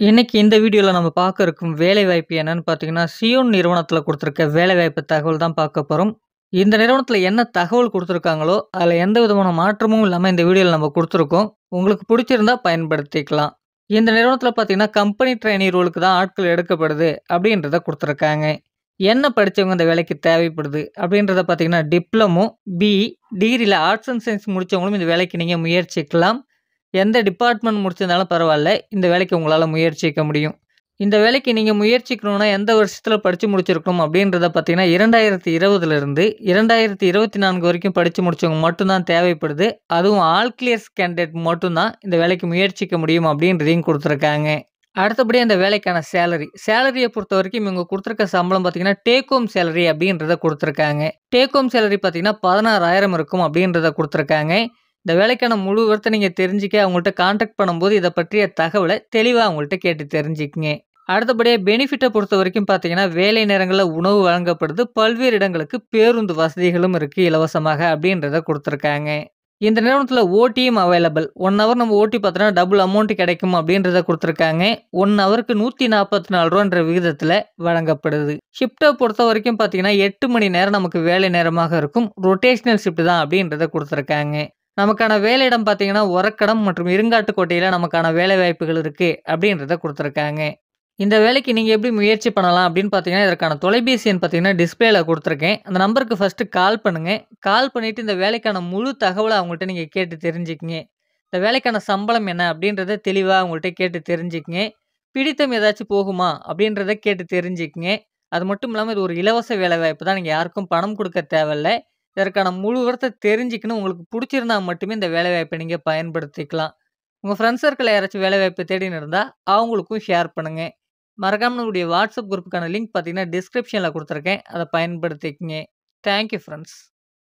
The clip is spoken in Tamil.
இன்னைக்கு இந்த வீடியோல நம்ம பார்க்க இருக்கும் வேலைவாய்ப்பு என்னன்னு பார்த்தீங்கன்னா, சியோன் நிறுவனத்தில குடுத்திருக்க வேலைவாய்ப்பு தகவல் தான் பார்க்க போறோம். இந்த நிறுவனத்தில என்ன தகவல் குடுத்திருக்காங்களோ, அதில எந்த விதமான மாற்றமும் இல்லாம இந்த வீடியோல நம்ம குடுத்துருக்கோம். உங்களுக்கு புடிச்சிருந்தா பயன்படுத்திக்கலாம். இந்த நிறுவனத்தில பார்த்தீங்கன்னா, கம்பெனி ட்ரெய்னி ரோலுக்கு தான் ஆட்கள் எடுக்கப்படுது அப்படின்றத குடுத்துருக்காங்க. என்ன படிச்சவங்க இந்த வேலைக்கு தேவைப்படுது அப்படின்றத பார்த்தீங்கன்னா, டிப்ளமோ, பிஇ, டிகிரில ஆர்ட்ஸ் அண்ட் சயன்ஸ் முடிச்சவங்களும் இந்த வேலைக்கு நீங்க முயற்சிக்கலாம். எந்த டிபார்ட்மெண்ட் முடிச்சிருந்தாலும் பரவால்ல. இந்த வேலைக்கு உங்களால முயற்சிக்க முடியும். இந்த வேலைக்கு நீங்க முயற்சிக்கணும்னா, எந்த வருஷத்துல படிச்சு முடிச்சிருக்கணும் அப்படின்றத பார்த்தீங்கன்னா, 2020லிருந்து 2024 வரைக்கும் படிச்சு முடிச்சவங்க மட்டும் தான் தேவைப்படுது. அதுவும் ஆல் கிளியர்ஸ் கேண்டிடேட் மட்டும் தான் இந்த வேலைக்கு முயற்சிக்க முடியும் அப்படின்றதையும் குடுத்துருக்காங்க. அடுத்தபடியா இந்த வேலைக்கான சேலரிய பொறுத்தவரைக்கும் இவங்க குடுத்துருக்க சம்பளம் பார்த்தீங்கன்னா, டேக் ஹோம் சேலரி அப்படின்றத குடுத்துருக்காங்க. டேக் ஹோம் சேலரி பார்த்தீங்கன்னா, 16,000 இருக்கும் அப்படின்றத குடுத்துருக்காங்க. இந்த வேலைக்கான முழு விவரத்த நீங்க தெரிஞ்சுக்க அவங்கள்ட்ட கான்டாக்ட் பண்ணும்போது, இத பற்றிய தகவல தெளிவா அவங்கள்ட்ட கேட்டு தெரிஞ்சுக்கங்க. அடுத்தபடியா பெனிஃபிட்ட பொறுத்தவரைக்கும் பார்த்தீங்கன்னா, வேலை நேரங்கள்ல உணவு வழங்கப்படுது. பல்வேறு இடங்களுக்கு பேருந்து வசதிகளும் இருக்கு இலவசமாக அப்படின்றத குடுத்துருக்காங்க. இந்த நிறுவனத்தில ஓடியும் அவைலபிள். 1 ஹவர் நம்ம ஓடி பார்த்தோம்னா, டபுள் அமௌண்ட் கிடைக்கும் அப்படின்றத குடுத்துருக்காங்க. 1 ஹவருக்கு ரூ. 144ன்ற விகிதத்தில வழங்கப்படுது. ஷிஃப்ட்ட பொறுத்தவரைக்கும் பார்த்தீங்கன்னா, 8 மணி நேரம் நமக்கு வேலை நேரமாக இருக்கும். ரொட்டேஷனல் ஷிஃப்ட் தான் அப்படின்றத குடுத்துருக்காங்க. நமக்கான வேலையிடம் பார்த்தீங்கன்னா, ஒரக்கடம் மற்றும் இருங்காட்டுக்கோட்டையில நமக்கான வேலைவாய்ப்புகள் இருக்கு அப்படின்றத குடுத்துருக்காங்க. இந்த வேலைக்கு நீங்க எப்படி முயற்சி பண்ணலாம் அப்படின்னு பார்த்தீங்கன்னா, இதற்கான தொலைபேசி எண் பார்த்தீங்கன்னா, டிஸ்ப்ளேல குடுத்துருக்கேன். அந்த நம்பருக்கு ஃபர்ஸ்ட்டு கால் பண்ணுங்க. கால் பண்ணிட்டு இந்த வேலைக்கான முழு தகவல அவங்கள்ட்ட நீங்க கேட்டு தெரிஞ்சுக்கங்க. இந்த வேலைக்கான சம்பளம் என்ன அப்படின்றத தெளிவா அவங்கள்ட்ட கேட்டு தெரிஞ்சுக்கங்க. பிடித்தம் ஏதாச்சும் போகுமா அப்படின்றத கேட்டு தெரிஞ்சுக்கங்க. அது மட்டும் இல்லாம இது ஒரு இலவச வேலைவாய்ப்பு தான். நீங்க யாருக்கும் பணம் குடுக்க தேவையில்ல. இதற்கான முழு விவரத்த தெரிஞ்சுக்கணும். உங்களுக்கு புடிச்சிருந்தா மட்டுமே இந்த வேலைவாய்ப்ப நீங்க பயன்படுத்திக்கலாம். உங்க ஃப்ரெண்ட்ஸ் சர்க்கிள்ல யாராச்சும் வேலைவாய்ப்பு தேடின்னு இருந்தா, அவங்களுக்கும் ஷேர் பண்ணுங்க. மறக்காம நம்மளுடைய வாட்ஸ்அப் குரூப்புக்கான லிங்க் பார்த்தீங்கன்னா, டிஸ்கிரிப்ஷன்ல குடுத்துருக்கேன். அத பயன்படுத்திக்கங்க. Thank you friends.